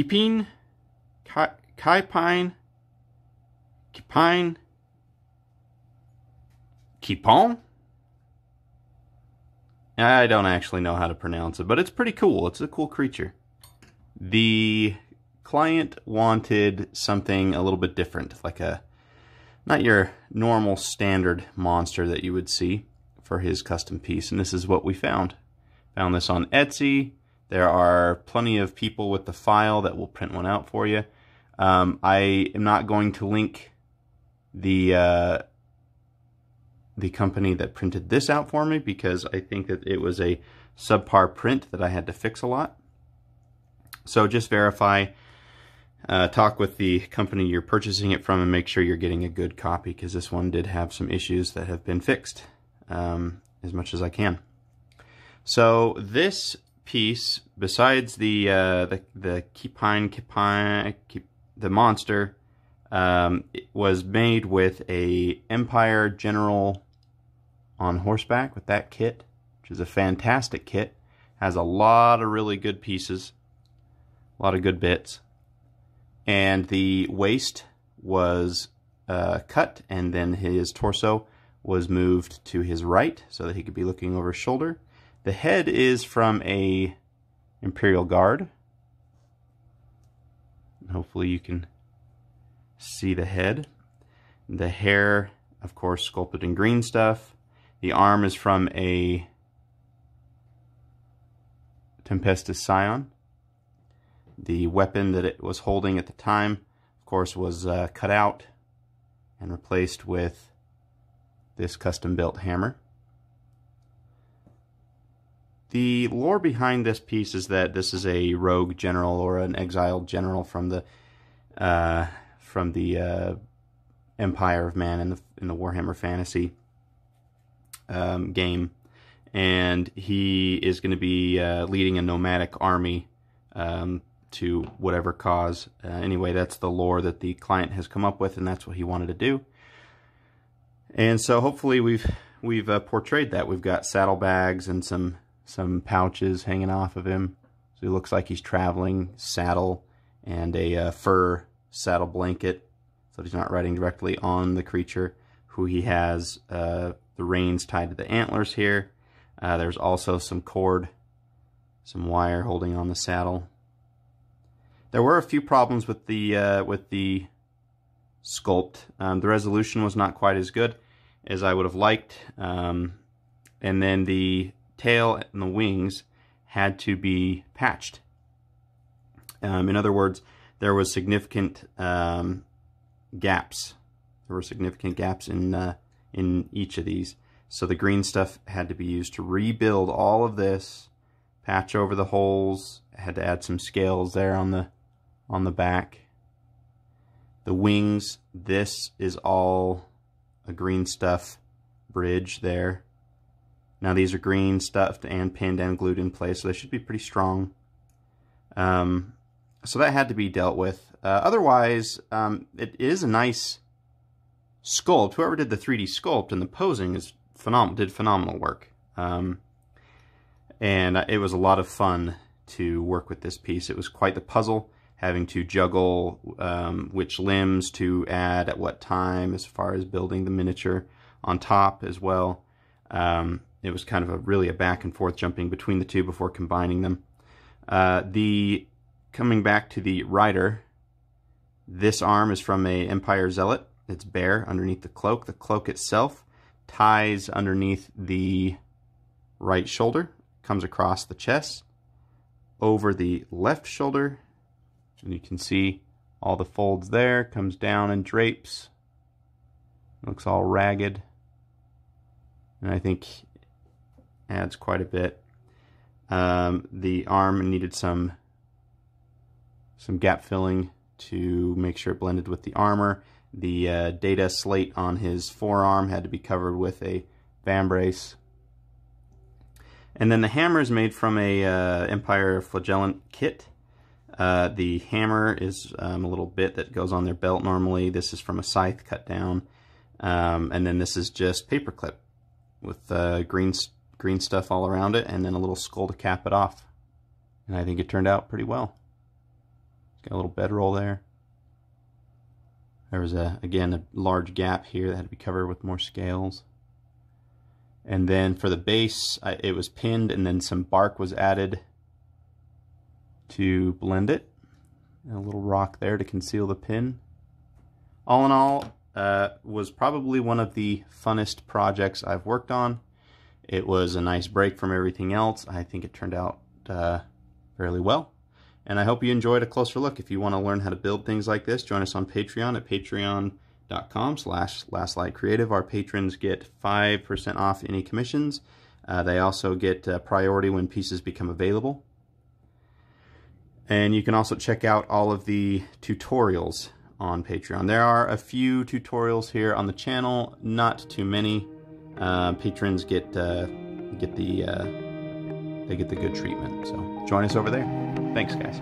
Kipine, Kipine, Kipone? I don't actually know how to pronounce it, but it's pretty cool. It's a cool creature. The client wanted something a little bit different, like not your normal standard monster that you would see for his custom piece, and this is what we found. Found this on Etsy. There are plenty of people with the file that will print one out for you. I am not going to link the company that printed this out for me because I think that it was a subpar print that I had to fix a lot. So just verify, talk with the company you're purchasing it from and make sure you're getting a good copy, because this one did have some issues that have been fixed as much as I can. So this piece, besides the Kipine, the monster, it was made with a Empire General on horseback with that kit, which is a fantastic kit. Has a lot of really good pieces, a lot of good bits. And the waist was cut, and then his torso was moved to his right so that he could be looking over his shoulder. The head is from a Imperial Guard. Hopefully you can see the head. The hair, of course, sculpted in green stuff. The arm is from a Tempestus Scion. The weapon that it was holding at the time, of course, was cut out and replaced with this custom-built hammer. The lore behind this piece is that this is a rogue general or an exiled general from the Empire of Man in the Warhammer Fantasy game, and he is going to be leading a nomadic army to whatever cause. Anyway, that's the lore that the client has come up with, and that's what he wanted to do. And so hopefully we've portrayed that. We've got saddlebags and some pouches hanging off of him, so he looks like he's traveling. Saddle and a fur saddle blanket, so he's not riding directly on the creature, who he has the reins tied to the antlers here. There's also some cord, some wire holding on the saddle. There were a few problems with the sculpt. The resolution was not quite as good as I would have liked, and then the tail and the wings had to be patched. In other words, there was significant gaps. There were significant gaps in each of these. So the green stuff had to be used to rebuild all of this, patch over the holes. Had to add some scales there on the back. The wings, this is all a green stuff bridge there. Now these are green stuffed and pinned and glued in place, so they should be pretty strong. So that had to be dealt with. Otherwise, it is a nice sculpt. Whoever did the 3D sculpt and the posing is did phenomenal work. And it was a lot of fun to work with this piece. It was quite the puzzle, having to juggle which limbs to add at what time, as far as building the miniature on top as well. It was kind of really a back and forth jumping between the two before combining them. Coming back to the rider, this arm is from a Empire Zealot. It's bare underneath the cloak. The cloak itself ties underneath the right shoulder, comes across the chest, over the left shoulder, and you can see all the folds there, comes down and drapes. Looks all ragged, and I think adds quite a bit. The arm needed some gap filling to make sure it blended with the armor. The data slate on his forearm had to be covered with a vambrace. And then the hammer is made from a Empire Flagellant kit. The hammer is a little bit that goes on their belt normally. This is from a scythe cut down. And then this is just paperclip with green stuff all around it, and then a little skull to cap it off. And I think it turned out pretty well. Got a little bedroll there. There was, again, a large gap here that had to be covered with more scales. And then for the base, it was pinned and then some bark was added to blend it. And a little rock there to conceal the pin. All in all, was probably one of the funnest projects I've worked on. It was a nice break from everything else. I think it turned out fairly well. And I hope you enjoyed a closer look. If you want to learn how to build things like this, join us on Patreon at patreon.com/lastlightcreative. Our patrons get 5% off any commissions. They also get priority when pieces become available. And you can also check out all of the tutorials on Patreon. There are a few tutorials here on the channel, not too many. Patrons get the good treatment. So join us over there. Thanks, guys.